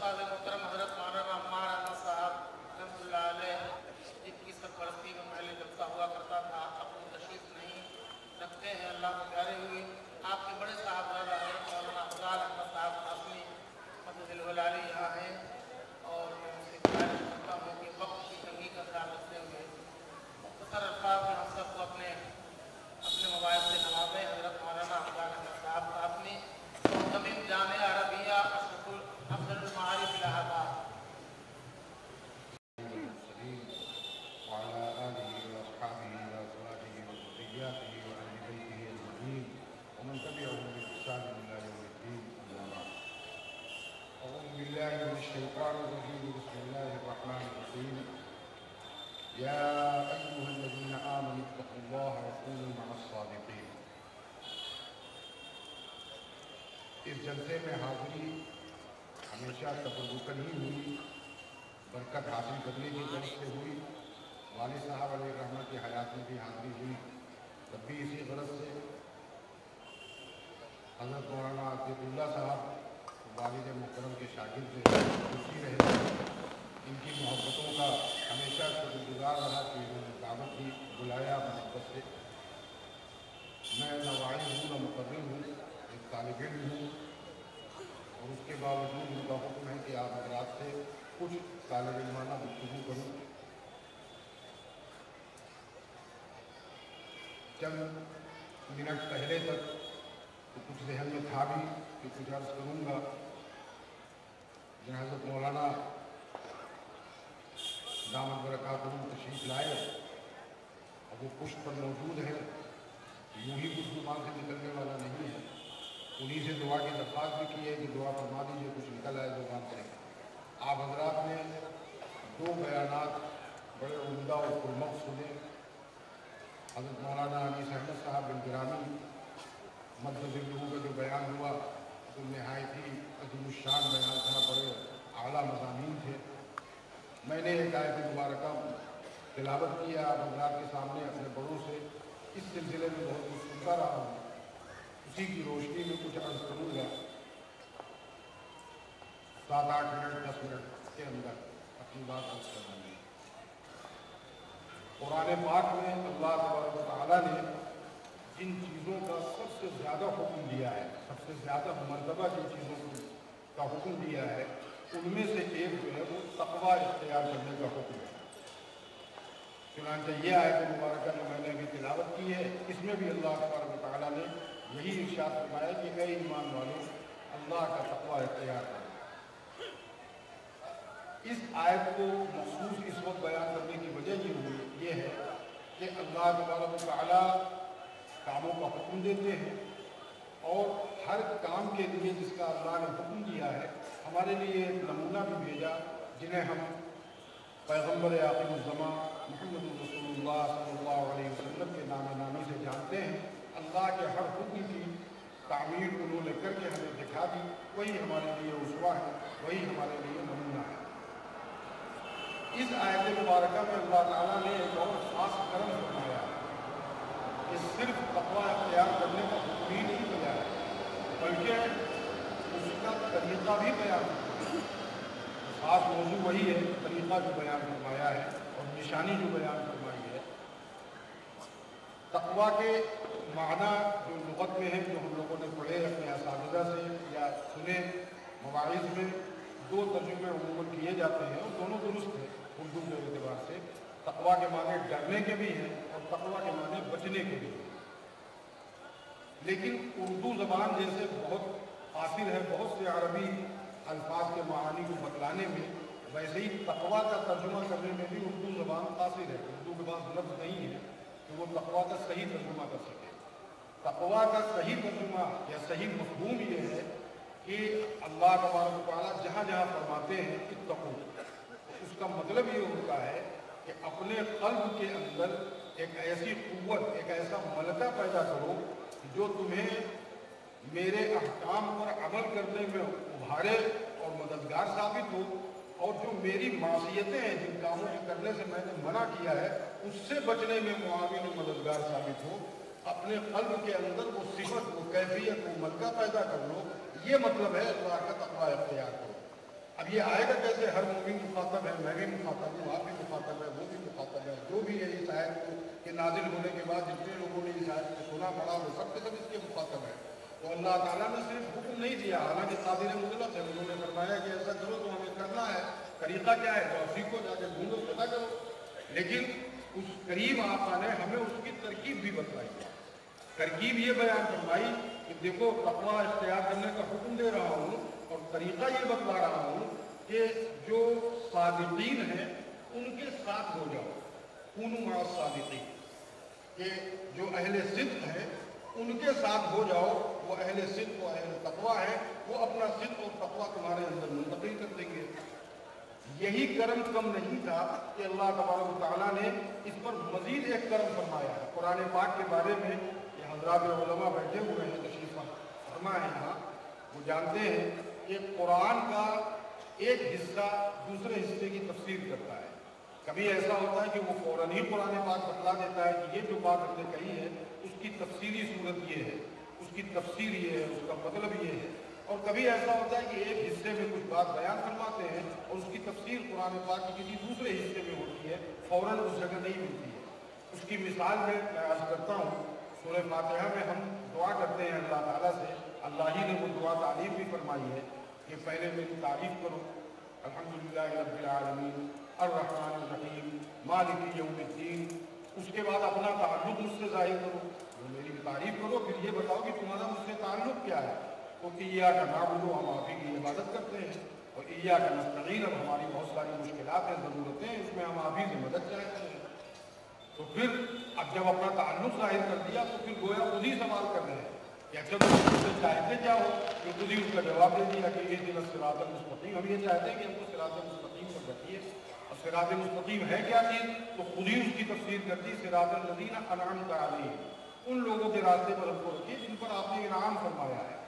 उस्ताद मोहतरम हज़रत मौलाना अम्मार अहमद साहब रहमतुल्लाह अलैह, जिनकी सरपरस्ती में पहले जलसा हुआ करता था, अब वो तशरीफ नहीं रखते हैं। अल्लाह को प्यारे हुए आपके बड़े साहबजादा हज़रत मौलाना अफजाल अहमद साहब कासमी मददिल यहाँ हैं, और मैं उनसे गुजारिश करता हूँ कि वक्त की तंगी का ख्याल रखते हुए मुख्तसर अल्फाज में हम सबको अपने मवाइद से नवाजें। हज़रत मौलाना अफजाल अहमद साहब कासमी मुंतमिम जामिया अरबिया अशरफुल अफजलुल मारिफ इलाहाबाद। وعلى آله وأصحابه وأزواجه وذرياته وأهل بيته أجمعين ومن تبعهم بإحسان إلى يوم الدين، أما بعد. أعوذ بالله من الشيطان الرجيم، بسم الله الرحمن الرحيم. يا أيها الذين آمنوا اتقوا الله وكونوا مع الصادقين. اس جلسے میں حاضری ہمیشہ تبرکن ہی ہوئی، برکت حاصل کرنے کی طرف سے ہوئی. والد صاحب علیہ رحمت کی حیات میں بھی حاضری ہوئی، تب بھی اسی غرض سے. حضرت مولانا عطیہ اللہ صاحب والد محترم کے شاگرد خوشی رہے، ان کی محبتوں کا ہمیشہ شکر گزار رہا کہ انہوں نے دعوت دی، بلایا محبت سے. میں نہ واعظ ہوں نہ مقرر ہوں، ایک طالب علم ہوں، اور اس کے باوجود ان کا حکم ہے کہ آپ حضرات سے کچھ طالب علمانہ گفتگو کروں. چند منٹ پہلے تک تو کچھ ذہن میں تھا بھی کہ کچھ عرض کروں گا. حضرت مولانا دامت برکاتہم تشریف لائے اور وہ پشت پر موجود ہیں، یوں ہی کچھ زبان سے نکلنے والا نہیں ہے. انہی سے دعا کی درخواست بھی کی ہے کہ دعا فرما دیجیے کچھ نکل آئے زبان سے. آپ حضرات نے دو بیانات بڑے عمدہ اور پرمغز سنے. حضرت مولانا انیس احمد صاحب بن گرامی مدذلہ کا جو بیان ہوا تو نہایت ہی عظیم الشان بیان تھا، بڑے اعلیٰ مضامین تھے. میں نے ایک آیت مبارکہ تلاوت کی آپ حضرات کے سامنے اپنے بڑوں سے. اس سلسلے میں بہت کچھ سنتا رہا ہوں، اسی کی روشنی میں کچھ عرض کروں گا. 7-8 منٹ 10 منٹ کے اندر اپنی بات عرض کر دوں گی. قرآن پاک میں اللہ تبارک و تعالیٰ نے جن چیزوں کا سب سے زیادہ حکم دیا ہے، سب سے زیادہ مرتبہ جن چیزوں کا حکم دیا ہے، ان میں سے ایک جو ہے وہ تقویٰ اختیار کرنے کا حکم ہے. چنانچہ یہ آیت مبارکہ جو میں نے ابھی تلاوت کی ہے، اس میں بھی اللہ تبارک و تعالیٰ نے یہی ارشاد فرمایا کہ اے ایمان والوں اللہ کا تقویٰ اختیار کرو. اس آیت کو مخصوص اس وقت بیان کرنے کی وجہ یہ ہے کہ اللہ تبارک و تعالیٰ کاموں کا حکم دیتے ہیں، اور ہر کام کے لیے جس کا اللہ نے حکم دیا ہے ہمارے لیے ایک نمونہ بھی بھیجا، جنہیں ہم پیغمبر آخر الزمان محمد رسول اللہ صلی اللہ علیہ وسلم کے نام نامی سے جانتے ہیں. اللہ کے ہر حکم کی تعمیر انہوں نے کر کے ہمیں دکھا دی، وہی ہمارے لیے اسوہ ہے، وہی ہمارے لیے نمونہ ہے. اس آیت مبارکہ میں اللہ تعالیٰ نے ایک اور خاص کرم فرمایا کہ صرف تقویٰ اختیار کرنے کا حکم ہی نہیں دیا ہے، بلکہ اس کا طریقہ بھی بیان ہے. خاص موضوع وہی ہے، طریقہ جو بیان فرمایا ہے اور نشانی جو بیان فرمائی ہے. تقویٰ کے معنی جو لغت میں ہے، جو ہم لوگوں نے پڑھے اپنے اساتذہ سے یا سنے مواعظ میں، 2 ترجمے عموماً کیے جاتے ہیں اور دونوں درست ہیں اردو کے اعتبار سے. تقویٰ کے معنی ڈرنے کے بھی ہیں اور تقویٰ کے معنی بچنے کے بھی ہیں. لیکن اردو زبان جیسے بہت قاصر ہے بہت سے عربی الفاظ کے معانی کو بتلانے میں، ویسے ہی تقویٰ کا ترجمہ کرنے میں بھی اردو زبان قاصر ہے. اردو کے پاس لفظ نہیں ہے کہ وہ تقویٰ کا صحیح ترجمہ کر سکے. تقویٰ کا صحیح ترجمہ یا صحیح مفہوم یہ ہے کہ اللہ تبارک و تعالیٰ جہاں جہاں فرماتے ہیں اتقوا، اس کا مطلب یہ ہوتا ہے کہ اپنے قلب کے اندر ایک ایسی قوت، ایک ایسا ملکہ پیدا کرو جو تمہیں میرے احکام پر عمل کرنے میں ابھارے اور مددگار ثابت ہو، اور جو میری معصیتیں ہیں، جن کاموں کے کرنے سے میں نے منع کیا ہے، اس سے بچنے میں معاون و مددگار ثابت ہو. اپنے قلب کے اندر وہ صفت، وہ کیفیت، وہ ملکہ پیدا کر لو. یہ مطلب ہے اللہ کا تقویٰ اختیار کرو. अब ये आएगा कैसे? हर मोमिन मुखातब है, मैं भी मुखातब हूँ, आप भी मुखातब है, वो भी मुखातब है, जो भी है इस आयत के नाजिल होने के बाद जितने लोगों ने इस आयत को सुना पढ़ा वो सब के सब इसके मुखातब है। तो अल्लाह ताला ने सिर्फ हुक्म नहीं दिया, हालांकि कादिर मुतलक है, उन्होंने फरमाया कि ऐसा करो तो हमें करना है, तरीका क्या है तो सीखो, जाके ढूंढो, पता करो। लेकिन उस करीब आका ने हमें उसकी तरकीब भी बतलाई। तरकीब ये बयान फरमाई कि देखो तक़वा इख्तियार करने का हुक्म दे रहा हूँ और तरीका ये बतला रहा हूँ कि जो सादिकीन हैं उनके साथ हो जाओ, कूनू मअ सादिकीन, कि जो अहले सिद्क़ हैं उनके साथ हो जाओ। वो अहले सिद्क़ व अहले तक़वा है, वो अपना सिद्क़ और तक़वा तुम्हारे अंदर मुंतकिल कर देंगे। यही करम कम नहीं था कि अल्लाह तबारक व तआला ने इस पर मजीद एक करम फरमाया है। कुरान पाक के बारे में ये हज़रात उलमा बैठे हुए हैं, तशरीफ़ फरमा है यहाँ, वो जानते हैं कि कुरान का एक हिस्सा दूसरे हिस्से की तफसीर करता है। कभी ऐसा होता है कि वो फ़ौरन ही कुरान पाक बतला देता है कि ये जो बात हमने कही है उसकी तफसीली सूरत ये है, उसकी तफसीर ये है, उसका मतलब ये है। और कभी ऐसा होता है कि एक हिस्से में कुछ बात बयान फरमाते हैं और उसकी तफसीर कुरान पाक के किसी दूसरे हिस्से में होती है, फ़ौरन उस जगह नहीं मिलती है। उसकी मिसाल मैं अर्ज़ करता हूँ, सूरह फातिहा में हम दुआ करते हैं अल्लाह ताला से, अल्लाह ही ने वो दुआ तारीफ़ भी फरमाई है कि पहले मेरी तारीफ़ करो, अल्हम्दुलिल्लाहि रब्बिल आलमीन अर्रहमानिर रहीम मालिकी यौमिद्दीन। उसके बाद अपना ताल्लुक़ मुझसे ज़ाहिर करो, वो मेरी तारीफ़ करो, फिर ये बताओ कि तुम्हारा मुझसे ताल्लुक़ क्या है। तो इय्याका नअबुदु, हम आप ही की इबादत करते हैं, और इय्याका नस्तईन, अब हमारी बहुत सारी मुश्किलात हैं, ज़रूरतें हैं, उसमें हम आप ही से मदद चाहते हैं। तो फिर अब जब अपना ताल्लुक़ ज़ाहिर कर दिया तो फिर गोया खुद ही सवाल कर रहे हैं कि अच्छा तुम मुझसे चाहते क्या हो, कि खुद ही उसका जवाब दे दिया कि इहदिना सिरातल मुस्तक़ीम, हम ये चाहते हैं कि हमको सिरातल मुस्तक़ीम पर रखिए। अब सिरातल मुस्तक़ीम है क्या चीज़, तो खुद ही उसकी तफसीर कर दी, सिरातल लज़ीना अनअमता अलैहिम, उन लोगों के रास्ते पर हमको रखिए जिन पर आपने इनाम फरमाया है।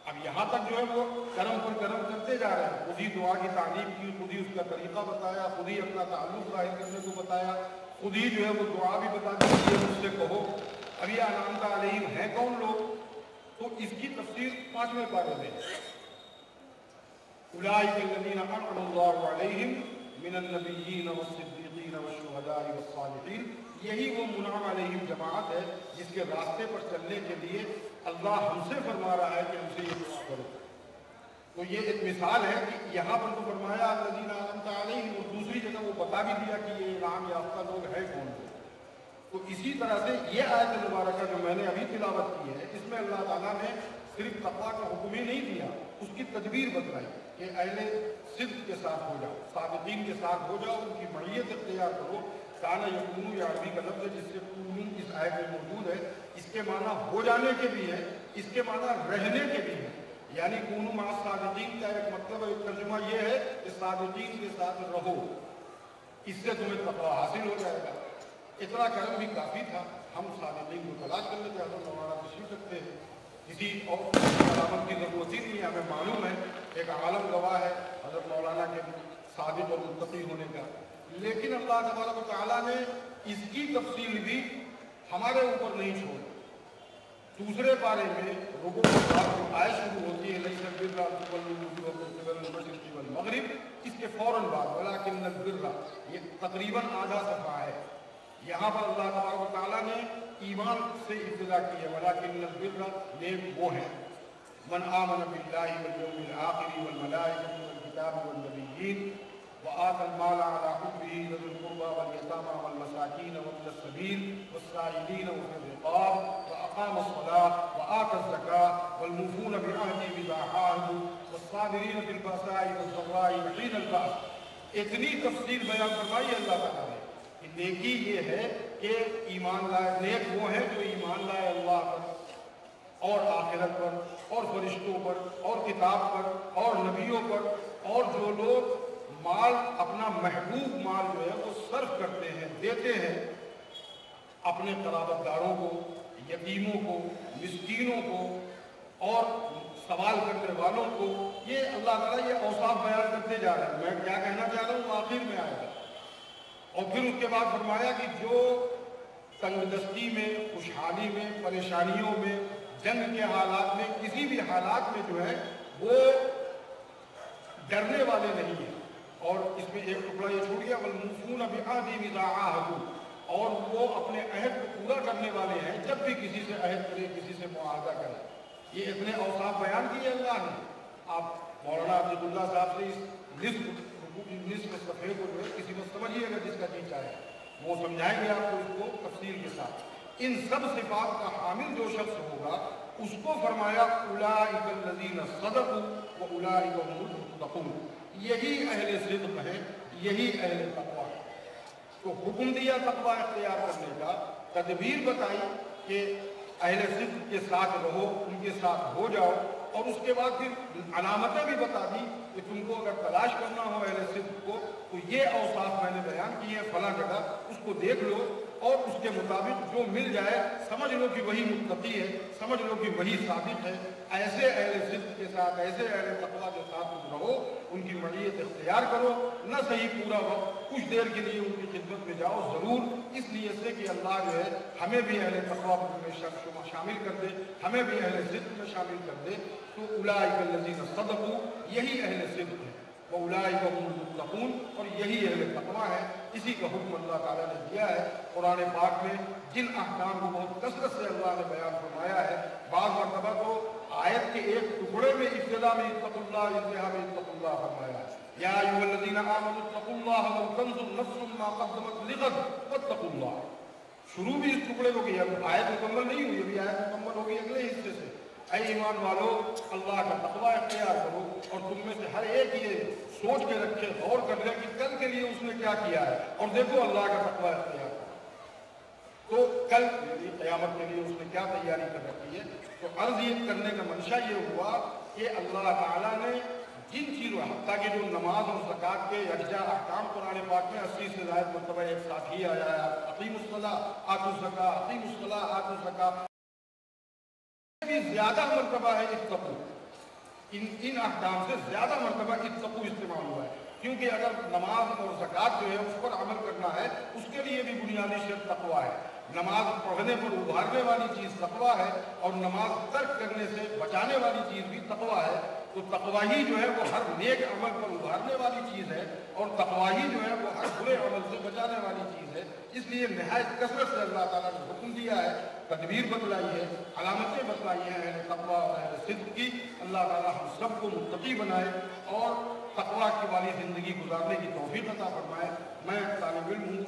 अब यहाँ तक जो है वो करम पर करम करते जा रहे हैं, खुद ही दुआ की तालीम की, खुद ही उसका तरीका बताया, खुद ही अपना ताल्लुक़ ज़ाहिर करने को बताया, खुद ही जो है वो दुआ भी बता दी, ये मुझसे कहो। अब ये अनअमता अलैहिम है कौन लोग, तो इसकी तफसीर 5वें पारे में, उलाइका लज़ीना अनअमल्लाहु अलैहिम मिनन नबिय्यीन वस्सिद्दीक़ीन वश्शुहदाኢ वस्सालिहीन, यही वो मुनअम अलैहिम जमात है जिसके रास्ते पर चलने के लिए अल्लाह हमसे फरमा रहा है कि हमसे ये दुआ करो। तो ये एक मिसाल है कि यहाँ पर तो फरमाया लज़ीना अनअमता अलैहिम, और दूसरी जगह वो बता भी दिया कि ये इनाम याफ्ता लोग हैं कौन लोग। तो इसी तरह से ये आयत मुबारका जो मैंने अभी तिलावत की है, इसमें अल्लाह ताला ने सिर्फ तक़वा का हुक्म ही नहीं दिया, उसकी तदबीर बतलाई कि अहले सिद्क़ के साथ हो जाओ, सादिक़ीन के साथ हो जाओ, उनकी मईयत इख्तियार करो। काना यकूनु, या अरबी का लफ्ज़ है जिससे कूनू इस आयत में मौजूद है, इसके माना हो जाने के भी है, इसके माना रहने के भी है। यानी कूनू मअ सादिक़ीन का एक मतलब, एक तर्जुमा ये है कि सादिक़ीन के साथ रहो, इससे तुम्हें तक़वा हासिल हो जाएगा। इतना करम भी काफ़ी था, हम सादिक़ीन को तलाश कर लेते, हज़रत मौलाना तशरीफ़ रखते हैं, किसी और अलामत की ज़रूरत ही नहीं है। हमें मालूम है, एक आलम गवाह है हज़रत मौलाना के सादिक़ और मुत्तक़ी होने का। लेकिन अल्लाह तबारक व तआला ने इसकी तफसील भी हमारे ऊपर नहीं छोड़ी। दूसरे पारे में रुकू के बाद जो आयत शुरू होती है, लैसल बिर्रा अन तुवल्लू वुजूहकुम क़िबल मशरिक़ वल मग़रिब, इसके फ़ौरन बाद वलाकिन्नल बिर्रा, ये तकरीबन आधा सफ़ा है। यहाँ पर अल्लाह तबारक व तआला ने ईमान से इब्तिदा की है, वलाकिन्नल बिर्रा, नेक वो है मन आमन बिल्लाहि वल यौमिल आखिर वल मलाइकति वल किताबि वल नबिय्यीन व आतल माल अला हुब्बिही ज़िल क़ुर्बा वल यतामा वल मसाकीन वब्न अस्सबील वस्साइलीन व फ़िर रिक़ाब व अक़ामस सलाह व आतज़ ज़कात वल मूफ़ून बिअहदिहिम इज़ा आहादू वस्साबिरीन फ़िल बअसाइ वज़्ज़र्राइ व हीनल बअस। इतनी तफ़सील बयान फरमाई अल्लाह ताला ने कि नेकी ये है कि ईमान लाए, नेक वो है जो ईमान लाए अल्लाह पर और आखिरत पर और फरिश्तों पर और किताब पर और नबियों पर, और जो लोग माल, अपना महबूब माल जो है वो सर्फ करते हैं, देते हैं अपने क़राबतदारों को, यतीमों को, मिस्कीनों को और सवाल करने वालों को। ये अल्लाह ताला ये औसाफ बयान करते जा रहे हैं। मैं क्या कहना चाह रहा हूँ आखिर में आएगा। और फिर उसके बाद फरमाया कि जो तंगदस्ती में, खुशहाली में, परेशानियों में, जंग के हालात में, किसी भी हालात में जो है वो डरने वाले नहीं हैं। और इसमें एक टुकड़ा ये छूट गया, वल्मुफ़ून बिअहदिहिम इज़ा आहदू, और वो अपने अहद को पूरा करने वाले हैं जब भी किसी से अहद करे, किसी से मुआहदा करे। ये इतने औसाफ बयान किए अल्लाह ने। आप मौलाना अब्दुल्ला साहब से इस निस्फ सफ़े को जो है किसी को समझिएगा, जिसका जी चाहे वो समझाएंगे आपको इसको तफसील के साथ। इन सब सिफात का हामिल जो शख्स होगा उसको फरमाया उलाइकल लज़ीना सदक़ू व उलाइका हुमुल मुत्तक़ून, यही अहले सिद्क़ है, यही अहले तक़वा है। तो हुक्म दिया तक़वा इख्तियार करने का, तदबीर बताई कि अहले सिद्क़ के साथ रहो, उनके साथ हो जाओ, और उसके बाद फिर अलामतें भी बता दी कि तुमको अगर तलाश करना हो अहले सिद्क़ को तो ये औसाफ मैंने बयान किए हैं फला जगह, उसको देख लो और उसके मुताबिक जो मिल जाए समझ लो कि वही मुत्तकी है, समझ लो कि वही सादिक है। ऐसे अहले सिद्क़ के साथ, ऐसे अहले तक़वा के साथ तुम रहो, उनकी मईयत इख्तियार करो, न सही पूरा वक्त कुछ देर के लिए उनकी खिदमत में जाओ ज़रूर, इसलिए से कि अल्लाह जो है हमें भी अहले तक़वा में शामिल कर दे, हमें भी अहले सिद्क़ में शामिल कर दे। तो उलाइकल लज़ीना सदक़ू, यही अहले सिद्क़ है, व उलाइका हुमुल मुत्तक़ून, और यही अहले तक़वा है। इसी का हुक्म अल्लाह ताला ने दिया है कुरान पाक में, जिन अहकाम को बहुत कसरत से अल्लाह ने बयान फरमाया है। बाज़ मरतबा तो आयत के एक टुकड़े में इब्तिदा में इत्तक़ुल्लाह, इंतहा में इत्तक़ुल्लाह फरमाया है। या अय्युहल्लज़ीना आमनू इत्तक़ुल्लाह व तंज़ुर नफ्सुम मा क़द्दमत लिग़द वत्तक़ुल्लाह। शुरू भी इस टुकड़े को किया, आयत मुकम्मल नहीं हुई, अभी आयत मुकम्मल होगी अगले हिस्से से। ऐ ईमान वालो, अल्लाह का तक़वा इख्तियार करो, और तुम में से हर एक ये सोच के रखे, गौर कर ले कि कल के लिए उसने क्या किया है, और देखो अल्लाह का तक़वा इख्तियार करो। तो कल यानी क़यामत के लिए उसने क्या तैयारी कर रखी है। तो अर्ज़ ये करने का मंशा ये हुआ कि अल्लाह ताला ने जिन चीज़ों, हत्ता कि जो नमाज और ज़कात के यकजा अहकाम कुरान पाक में 80 से ज़ायद मरतबा एक साथ ही आया है, अक़ीमुस्सलाह आतुज़ ज़का, अक़ीमुस्सलाह आतुज़ ज़का, भी ज्यादा मरतबा है इत्तक़ू, इन अहकाम से ज्यादा मरतबा इत्तक़ू इस्तेमाल हुआ है। क्योंकि अगर नमाज और ज़कात जो है उस पर अमल करना है, उसके लिए भी बुनियादी शर्त तक़वा है। नमाज पढ़ने पर उभारने वाली चीज़ तक़वा है, और नमाज तर्क करने से बचाने वाली चीज़ भी तक़वा है। तो तक़वा ही जो है वो हर नेक अमल पर उभारने वाली चीज़ है, और तक़वा ही जो है वो हर बुरे अमल से बचाने वाली चीज़ है। इसलिए निहायत कसरत से अल्लाह ताला ने हुक्म दिया है, तदबीर बतलाई है, अलामतें बतलाई हैं अहले तक़वा और अहले सिद्क़ की। अल्लाह ताला हम सबको मुत्तकी बनाए और तक़वा की वाली ज़िंदगी गुजारने की तौफ़ीक़ अता फरमाए। मैं तालिब इल्म हूँ,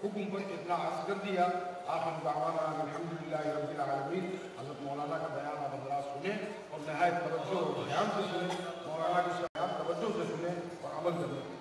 हुक्म पर इतना अर्ज़ कर दिया। आखिर दावाना अल्हम्दुलिल्लाहि रब्बिल आलमीन। हज़रत मौलाना का बयान आप हज़रात सुने और नहायत तवज्जो और ध्यान से सुने, मौलाना की बयान तवज्जो से सुने और अमल करें।